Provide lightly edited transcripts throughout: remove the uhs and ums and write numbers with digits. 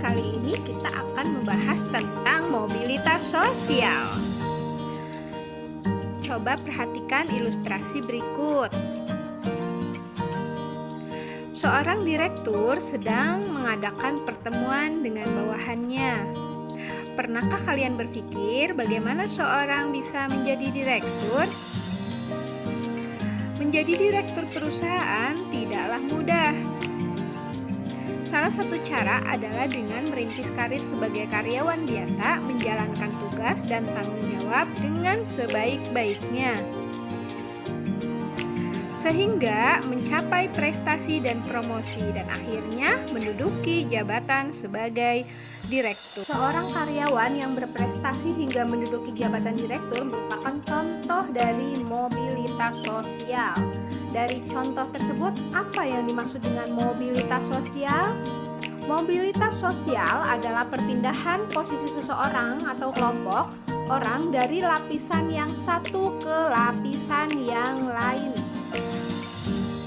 kali ini kita akan membahas tentang mobilitas sosial. Coba perhatikan ilustrasi berikut. Seorang direktur sedang mengadakan pertemuan dengan bawahannya. Pernahkah kalian berpikir bagaimana seorang bisa menjadi direktur? Menjadi direktur perusahaan tidaklah mudah. Salah satu cara adalah dengan merintis karir sebagai karyawan biasa, menjalankan tugas dan tanggung jawab dengan sebaik-baiknya, sehingga mencapai prestasi dan promosi dan akhirnya menduduki jabatan sebagai direktur. Seorang karyawan yang berprestasi hingga menduduki jabatan direktur merupakan contoh dari mobilitas sosial. Dari contoh tersebut, apa yang dimaksud dengan mobilitas sosial? Mobilitas sosial adalah perpindahan posisi seseorang atau kelompok orang dari lapisan yang satu ke lapisan yang lain.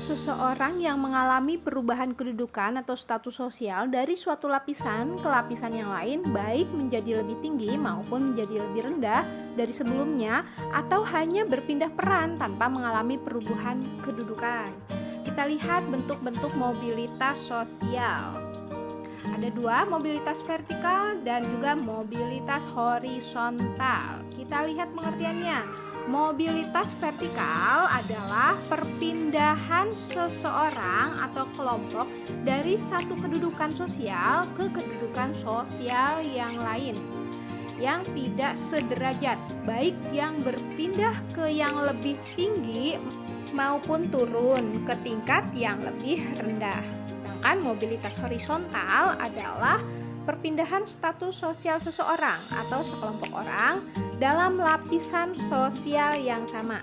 Seseorang yang mengalami perubahan kedudukan atau status sosial dari suatu lapisan ke lapisan yang lain, baik menjadi lebih tinggi maupun menjadi lebih rendah dari sebelumnya, atau hanya berpindah peran tanpa mengalami perubahan kedudukan. Kita lihat bentuk-bentuk mobilitas sosial. Ada dua, mobilitas vertikal dan juga mobilitas horizontal. Kita lihat pengertiannya. Mobilitas vertikal adalah perpindahan seseorang atau kelompok dari satu kedudukan sosial ke kedudukan sosial yang lain yang tidak sederajat, baik yang berpindah ke yang lebih tinggi maupun turun ke tingkat yang lebih rendah. Sedangkan mobilitas horizontal adalah perpindahan status sosial seseorang atau sekelompok orang dalam lapisan sosial yang sama.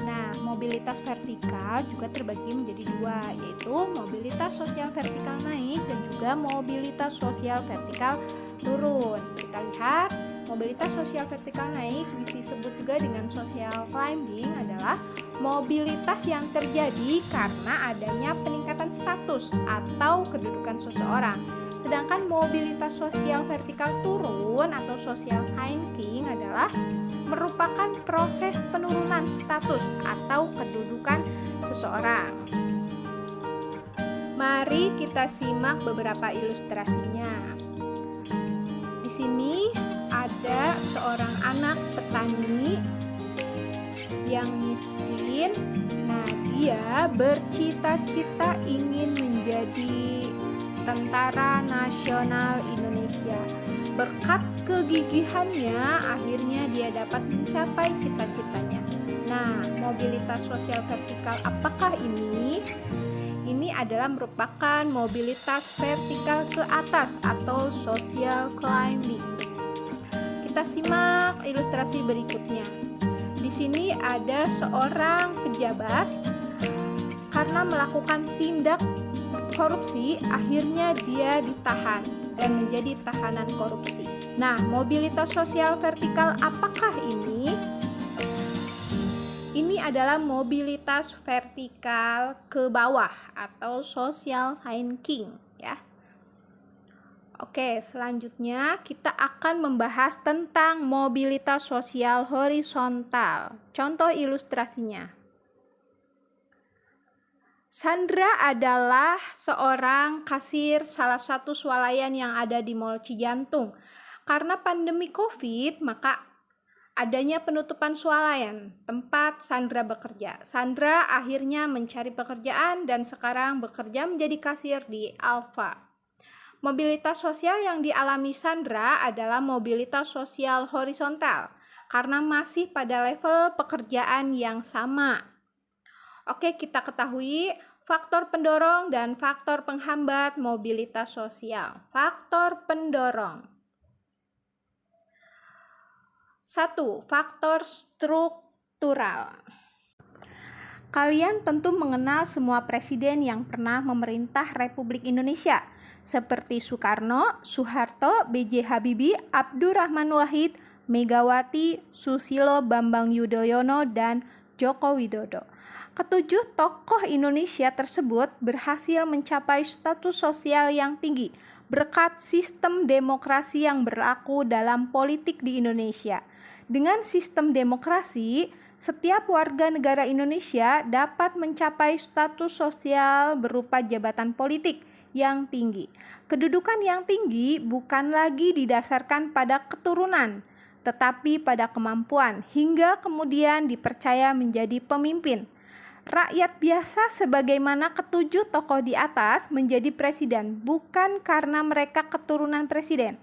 Nah, mobilitas vertikal juga terbagi menjadi dua, yaitu mobilitas sosial vertikal naik dan juga mobilitas sosial vertikal turun. Kita lihat, mobilitas sosial vertikal naik disebut juga dengan social climbing adalah mobilitas yang terjadi karena adanya peningkatan status atau kedudukan seseorang. Sedangkan mobilitas sosial vertikal turun atau social climbing adalah merupakan proses penurunan status atau kedudukan seseorang. Mari kita simak beberapa ilustrasinya. Di sini ada seorang anak petani yang miskin. Nah, dia bercita-cita ingin menjadi Tentara Nasional Indonesia. Berkat kegigihannya, akhirnya dia dapat mencapai cita-citanya. Nah, mobilitas sosial vertikal apakah ini? Ini adalah merupakan mobilitas vertikal ke atas atau social climbing. Kita simak ilustrasi berikutnya. Di sini ada seorang pejabat karena melakukan tindak korupsi, akhirnya dia ditahan dan menjadi tahanan korupsi. Nah, mobilitas sosial vertikal apakah ini? Ini adalah mobilitas vertikal ke bawah atau social climbing, ya. Oke, selanjutnya kita akan membahas tentang mobilitas sosial horizontal. Contoh ilustrasinya. Sandra adalah seorang kasir salah satu swalayan yang ada di Mall Cijantung. Karena pandemi COVID, maka adanya penutupan swalayan tempat Sandra bekerja. Sandra akhirnya mencari pekerjaan dan sekarang bekerja menjadi kasir di Alfa. Mobilitas sosial yang dialami Sandra adalah mobilitas sosial horizontal karena masih pada level pekerjaan yang sama. Oke, kita ketahui faktor pendorong dan faktor penghambat mobilitas sosial. Faktor pendorong. 1. Faktor struktural. Kalian tentu mengenal semua presiden yang pernah memerintah Republik Indonesia, seperti Soekarno, Soeharto, B.J. Habibie, Abdurrahman Wahid, Megawati, Susilo Bambang Yudhoyono, dan Joko Widodo. Ketujuh tokoh Indonesia tersebut berhasil mencapai status sosial yang tinggi berkat sistem demokrasi yang berlaku dalam politik di Indonesia. Dengan sistem demokrasi, setiap warga negara Indonesia dapat mencapai status sosial berupa jabatan politik yang tinggi. Kedudukan yang tinggi bukan lagi didasarkan pada keturunan, tetapi pada kemampuan hingga kemudian dipercaya menjadi pemimpin. Rakyat biasa sebagaimana ketujuh tokoh di atas menjadi presiden bukan karena mereka keturunan presiden,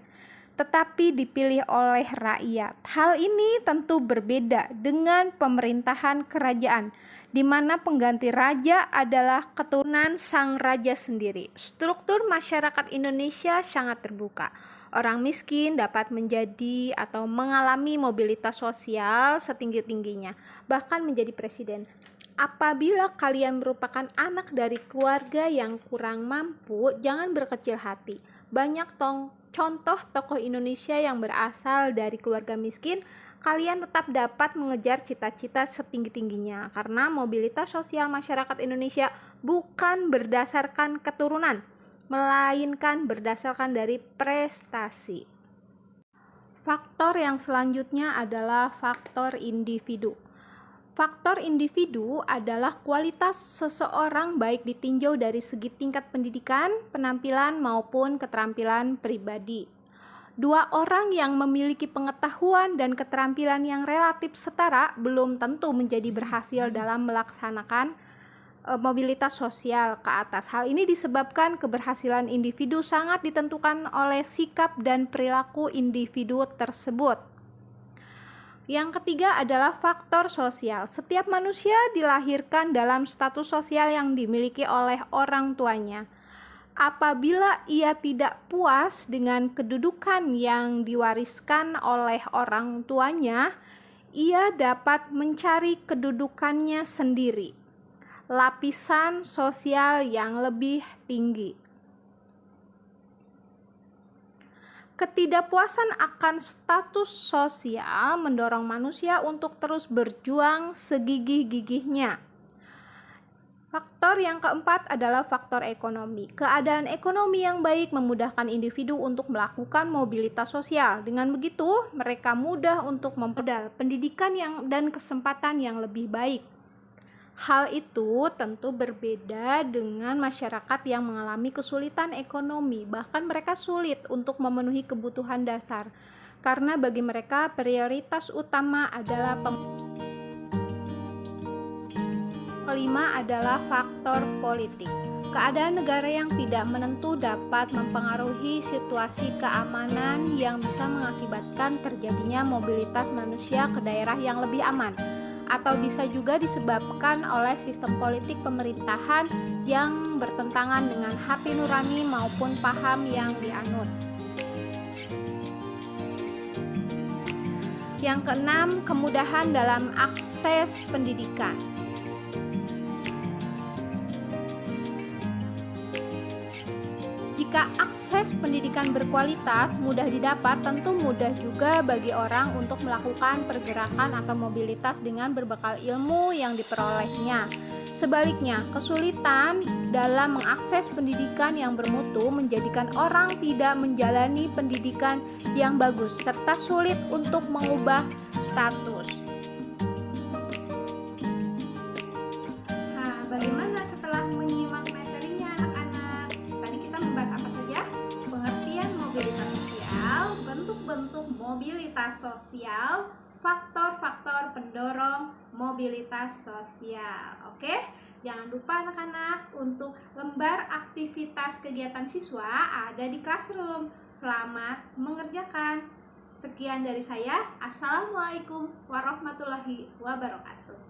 tetapi dipilih oleh rakyat. Hal ini tentu berbeda dengan pemerintahan kerajaan, di mana pengganti raja adalah keturunan sang raja sendiri. Struktur masyarakat Indonesia sangat terbuka. Orang miskin dapat menjadi atau mengalami mobilitas sosial setinggi-tingginya, bahkan menjadi presiden. Apabila kalian merupakan anak dari keluarga yang kurang mampu, jangan berkecil hati. Banyak contoh tokoh Indonesia yang berasal dari keluarga miskin, kalian tetap dapat mengejar cita-cita setinggi-tingginya karena mobilitas sosial masyarakat Indonesia bukan berdasarkan keturunan, melainkan berdasarkan dari prestasi. Faktor yang selanjutnya adalah faktor individu. Faktor individu adalah kualitas seseorang baik ditinjau dari segi tingkat pendidikan, penampilan, maupun keterampilan pribadi. Dua orang yang memiliki pengetahuan dan keterampilan yang relatif setara belum tentu menjadi berhasil dalam melaksanakan mobilitas sosial ke atas. Hal ini disebabkan keberhasilan individu sangat ditentukan oleh sikap dan perilaku individu tersebut. Yang ketiga adalah faktor sosial. Setiap manusia dilahirkan dalam status sosial yang dimiliki oleh orang tuanya. Apabila ia tidak puas dengan kedudukan yang diwariskan oleh orang tuanya, ia dapat mencari kedudukannya sendiri, lapisan sosial yang lebih tinggi. Ketidakpuasan akan status sosial mendorong manusia untuk terus berjuang segigih-gigihnya. Faktor yang keempat adalah faktor ekonomi. Keadaan ekonomi yang baik memudahkan individu untuk melakukan mobilitas sosial. Dengan begitu, mereka mudah untuk memperoleh pendidikan dan kesempatan yang lebih baik. Hal itu tentu berbeda dengan masyarakat yang mengalami kesulitan ekonomi, bahkan mereka sulit untuk memenuhi kebutuhan dasar, karena bagi mereka prioritas utama adalah kelima adalah faktor politik. Keadaan negara yang tidak menentu dapat mempengaruhi situasi keamanan yang bisa mengakibatkan terjadinya mobilitas manusia ke daerah yang lebih aman, atau bisa juga disebabkan oleh sistem politik pemerintahan yang bertentangan dengan hati nurani maupun paham yang dianut. Yang keenam, kemudahan dalam akses pendidikan. Jika akses pendidikan berkualitas mudah didapat, tentu mudah juga bagi orang untuk melakukan pergerakan atau mobilitas dengan berbekal ilmu yang diperolehnya. Sebaliknya, kesulitan dalam mengakses pendidikan yang bermutu menjadikan orang tidak menjalani pendidikan yang bagus serta sulit untuk mengubah status. Nah, bagaimana setelah menyimak materinya anak-anak? Tadi kita membahas apa saja? Pengertian mobilitas sosial, bentuk-bentuk mobilitas sosial, faktor-faktor pendorong mobilitas sosial. Oke, jangan lupa anak-anak untuk lembar aktivitas kegiatan siswa ada di Classroom. Selamat mengerjakan. Sekian dari saya. Assalamualaikum warahmatullahi wabarakatuh.